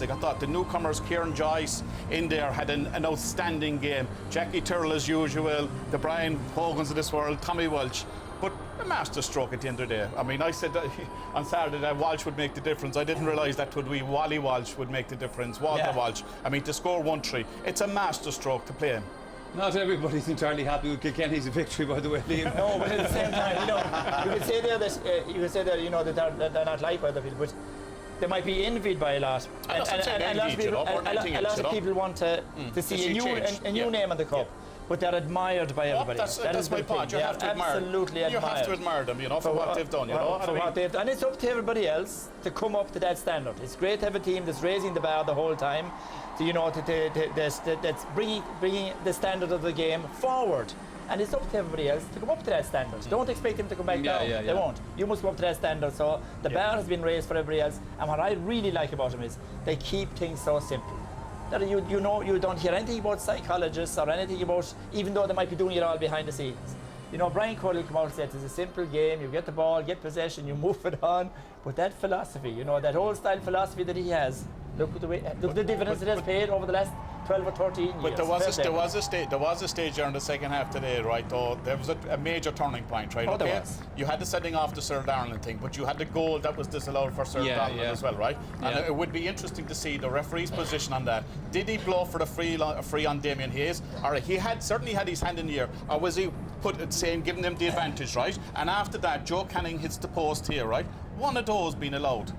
I thought the newcomers, Kieran Joyce in there, had an outstanding game. Jackie Tyrrell as usual, the Brian Hogans of this world, Tommy Walsh. But a masterstroke at the end of the day. I mean, I said that on Saturday that Walsh would make the difference. I didn't realise that would be Wally Walsh would make the difference, Walter Walsh. I mean, to score 1-3, it's a masterstroke to play him. Not everybody's entirely happy with Kilkenny's victory, by the way, Liam. No, but at the same time, you could say there that they're not liked by other people, but they might be envied by a lot. And a lot of people want to see a new name on the cup. But they're admired by everybody. That's my point. You have to admire. Absolutely admired. You have to admire them, for what they've done. And it's up to everybody else to come up to that standard. It's great to have a team that's raising the bar the whole time, that's bringing the standard of the game forward. And it's up to everybody else to come up to that standard. Don't expect them to come back down. They won't. You must come up to that standard. So the bar has been raised for everybody else. And what I really like about them is they keep things so simple. That you don't hear anything about psychologists or anything about, even though they might be doing it all behind the scenes. Brian Cole will come out and say it's a simple game. You get the ball, get possession, you move it on. But that philosophy, that old style philosophy that he has, look at the dividends it has paid over the last 12 or 13 years. But there was a stage during the second half today, right? Though there was a major turning point, right? There was. You had the setting off the Sir Darlan thing, but you had the goal that was disallowed for Sir Darlan as well, right? And it would be interesting to see the referee's position on that. Did he blow for the free on Damien Hayes, or he certainly had his hand in the air, or was he giving them the advantage, right? And after that, Joe Canning hits the post here, right? One of those being allowed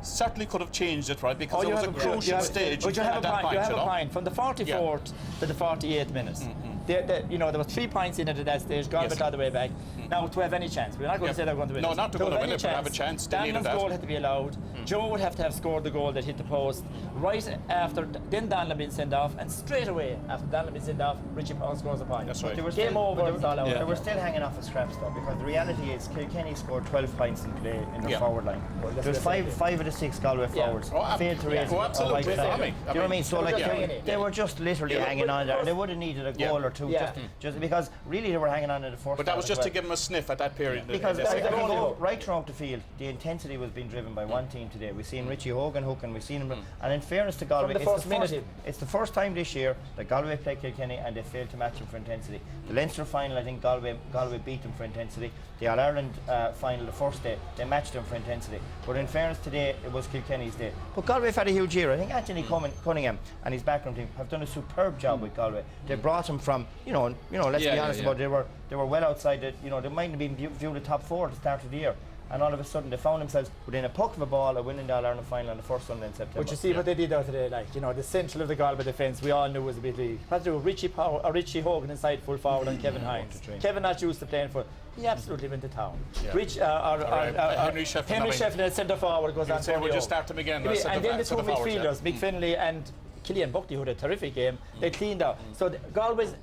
certainly could have changed it, right? Because it was a crucial stage. But you have a point from the 44th to the 48th minutes. There was 3 points in it at that stage. Galway all the way back. Now, to have any chance, we're not going to say they're going to win. No, not to win it, but have a chance. Danlan's goal had to be allowed. Joe would have to have scored the goal that hit the post. Right after, then Danlan being sent off, and straight away after Danlan being sent off, Richie Powell scores a point. That's right. Game over. They were still hanging off of scraps though, because the reality is Kilkenny scored 12 points in play in the forward line. There's five of the 6 Galway forwards failed to raise absolutely. Do you know what I mean? So they were just literally hanging on there. They would have needed a goal or two just because really they were hanging on in the first. But that was just to give them a sniff at that period. Because right throughout the field, the intensity was being driven by one team today. We've seen Richie Hogan hooking, we've seen him, and in fairness to Galway, it's the first time this year that Galway played Kilkenny and they failed to match him for intensity. The Leinster final, I think Galway beat them for intensity. The All-Ireland final, the first day, they matched them for intensity. But in fairness, today it was Kilkenny's day. But Galway have had a huge year. I think Anthony Cunningham and his background team have done a superb job with Galway. They brought him from, let's be honest about it, they were well outside it. They might have been viewed the top 4 at the start of the year. And all of a sudden they found themselves within a puck of a ball of winning the All-Ireland final on the first Sunday in September. But you see what they did out today, the central of the Galway defence, we all knew was a bit league. What to do with Richie Hogan inside full forward and Kevin Hines. Kevin not used to playing for, he absolutely went to town. Henry Shefflin at centre forward goes on. So we'll just start him again. And then the 2 midfielders, Mick Finlay and Killian Buckley, who had a terrific game, they cleaned out. So Galway's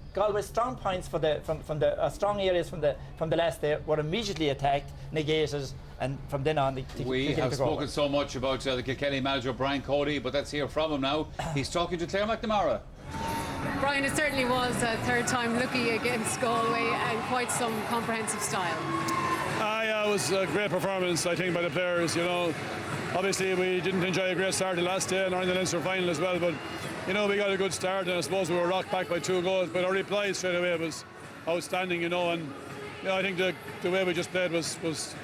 strong points from the strong areas from the last day were immediately attacked, negated, and from then on we have spoken so much about the Kilkenny manager Brian Cody, but let's hear from him now. He's talking to Claire McNamara. Brian, it certainly was a third time lucky against Galway and quite some comprehensive style. It was a great performance, I think, by the players. Obviously we didn't enjoy a great start the last day and in the Leinster final as well, but we got a good start, and I suppose we were rocked back by 2 goals, but our reply straight away was outstanding, and I think the way we just played was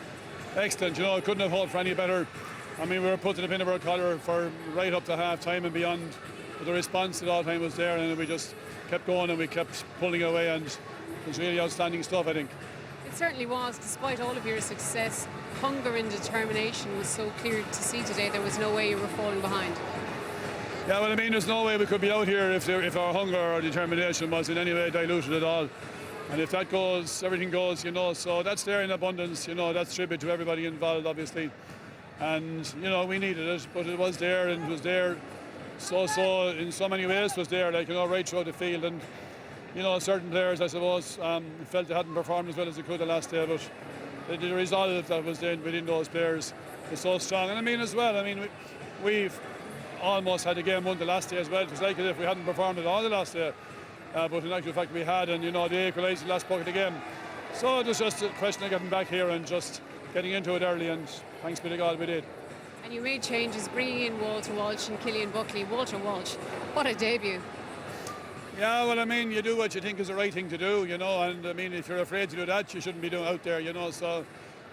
excellent. Couldn't have hoped for any better. I mean, we were put to the pin of our collar for right up to half time and beyond, but the response at all time was there, and we just kept going and we kept pulling away, and it was really outstanding stuff, I think. It certainly was. Despite all of your success, hunger and determination was so clear to see today. There was no way you were falling behind. Yeah, well, I mean, there's no way we could be out here if our hunger or determination was in any way diluted at all. And if that goes, everything goes, so that's there in abundance, that's tribute to everybody involved, obviously. And, we needed it, but it was there, and it was there so in so many ways was there, right throughout the field. And, certain players, I suppose, felt they hadn't performed as well as they could the last day, but the result that was within those players was so strong. And I mean, as well, we've almost had the game won the last day as well. It was like as if we hadn't performed at all the last day, but in actual fact we had, and they equalised the last puck of the game. So it was just a question of getting back here and just getting into it early, and thanks be to God we did. And you made changes, bringing in Walter Walsh and Cillian Buckley. Walter Walsh, what a debut. Yeah, well, I mean, you do what you think is the right thing to do, you know, and I mean, if you're afraid to do that, you shouldn't be doing out there, you know. So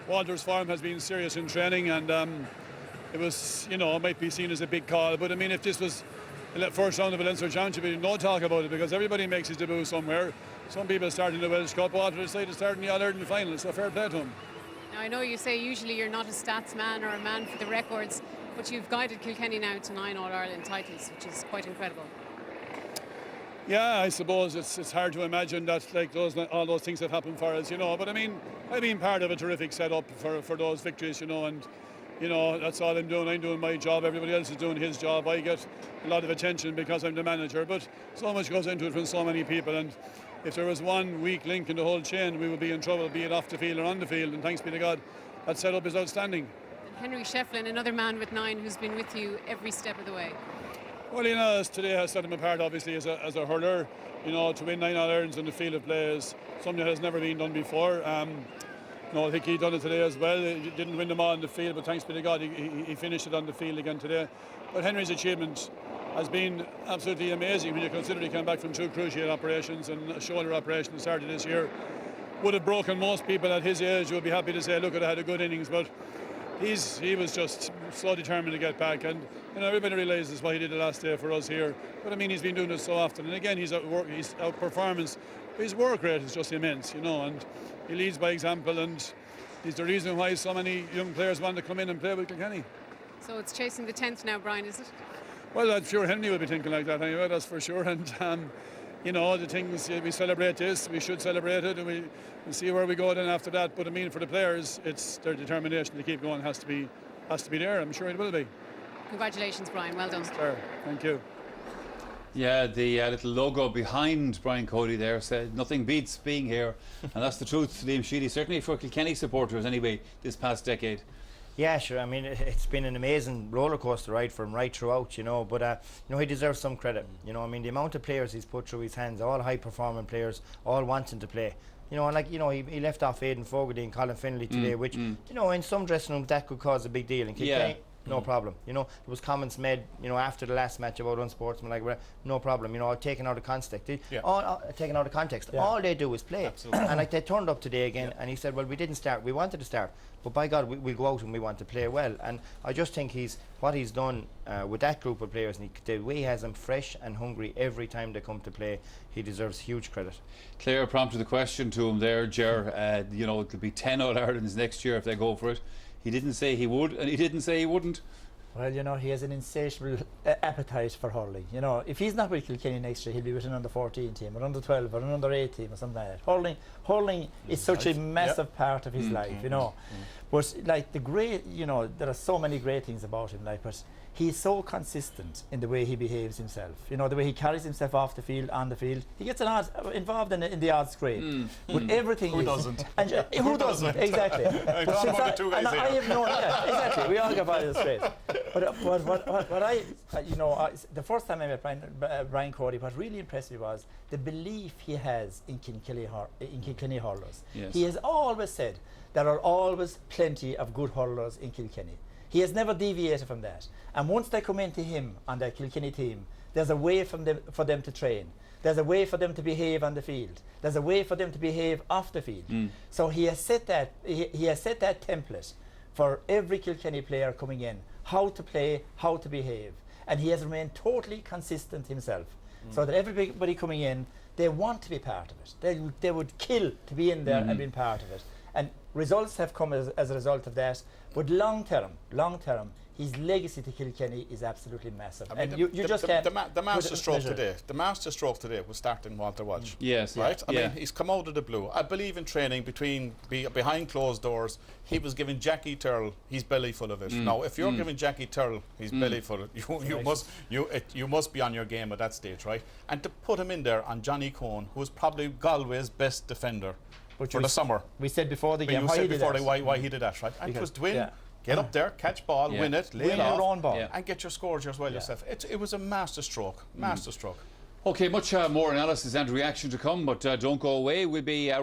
Walter's form has been serious in training, and it was, you know, it might be seen as a big call, but I mean, if this was the first round of the Leinster Championship, no talk about it, because everybody makes his debut somewhere. Some people start in the Welsh Cup, Walter decided to start in the All-Ireland final, so fair play to him. Now, I know you say usually you're not a stats man or a man for the records, but you've guided Kilkenny now to 9 All-Ireland titles, which is quite incredible. Yeah, I suppose it's hard to imagine that like all those things have happened for us, you know. But I mean, I've been part of a terrific setup for those victories, you know, and you know that's all I'm doing. I'm doing my job. Everybody else is doing his job. I get a lot of attention because I'm the manager, but so much goes into it from so many people. And if there was one weak link in the whole chain, we would be in trouble, be it off the field or on the field. And thanks be to God, that setup is outstanding. And Henry Shefflin, another man with 9 who's been with you every step of the way. Well, you know, today has set him apart, obviously, as a hurler. You know, to win 9 All-Irelands in the field of play is something that has never been done before. No, I think he done it today as well. He didn't win them all in the field, but thanks be to God, he finished it on the field again today. But Henry's achievement has been absolutely amazing when you consider he came back from 2 cruciate operations and a shoulder operation that started this year. Would have broken most people at his age. You would be happy to say, look, I had a good innings, but he was just so determined to get back, and you know everybody realises what he did the last day for us here. But I mean, he's been doing this so often, and again, his outperformance, his work rate is just immense, you know, and he leads by example, and he's the reason why so many young players want to come in and play with Kilkenny. So it's chasing the 10th now, Brian, is it? Well, I'm sure Henry will be thinking like that anyway, that's for sure. And you know, the things we celebrate this, we should celebrate it, and we'll see where we go then after that. But I mean, for the players, it's their determination to keep going has to be there. I'm sure it will be. Congratulations, Brian. Well done. Sure. Thank you. Yeah, the little logo behind Brian Cody there said nothing beats being here, and that's the truth, Liam Sheedy, certainly for Kilkenny supporters anyway this past decade. Yeah, sure. I mean, it's been an amazing roller coaster ride for him right throughout, you know. But you know, he deserves some credit. You know, I mean, the amount of players he's put through his hands, all high-performing players, all wanting to play. You know, like, you know, he left off Aidan Fogarty and Colin Finlay today, which, you know, in some dressing rooms that could cause a big deal. And Kilkenny, no problem. You know, there was comments made, you know, after the last match about unsportsmanlike, no problem. You know, taken out of context. Taken out of context. Yeah. All they do is play. And like they turned up today again, and he said, well, we didn't start. We wanted to start, but by God, we'll go out and we want to play well. And I just think what he's done with that group of players, and the way he has them fresh and hungry every time they come to play, he deserves huge credit. Claire prompted the question to him there, Ger. You know, it'll be 10 All-Irelands next year if they go for it. He didn't say he would, and he didn't say he wouldn't. Well, you know, he has an insatiable appetite for hurling. You know, if he's not with Kilkenny next year, he'll be with an under-14 team, or under-12, or an under-8 team, or something like that. Hurling is such a massive part of his life, you know. But like you know, there are so many great things about him, like, but he's so consistent in the way he behaves himself. You know, the way he carries himself off the field, on the field. He gets involved in the odds grade. But everything who doesn't? And who doesn't? Exactly. I have no, exactly. We all get by the straight. But what I, you know, the first time I met Brian Cody, what really impressed me was the belief he has in Kilkenny hurlers. Yes. He has always said there are always plenty of good hurlers in Kilkenny. He has never deviated from that. And once they come into him on that Kilkenny team, there's a way for them to train. There's a way for them to behave on the field. There's a way for them to behave off the field. So he has set that he has set that template for every Kilkenny player coming in, how to play, how to behave. And he has remained totally consistent himself. So that everybody coming in, they want to be part of it. They would kill to be in there and be part of it. And results have come as a result of that. But long term, his legacy to Kilkenny is absolutely massive. I mean, and you just can't. The master stroke today was starting Walter Walsh. Yes. Right? I mean, he's come out of the blue. I believe in training behind closed doors. He was giving Jackie Turrell his belly full of it. Now, if you're giving Jackie Turrell his belly full of it, you must be on your game at that stage, right? And to put him in there on Johnny Cohn, who was probably Galway's best defender for the summer. We said before the game why he did that, right? And it was to win. Get up there, catch ball, win it, lay it off, and get your scores as well yourself. It was a master stroke. Okay, much more analysis and reaction to come, but don't go away. We'll be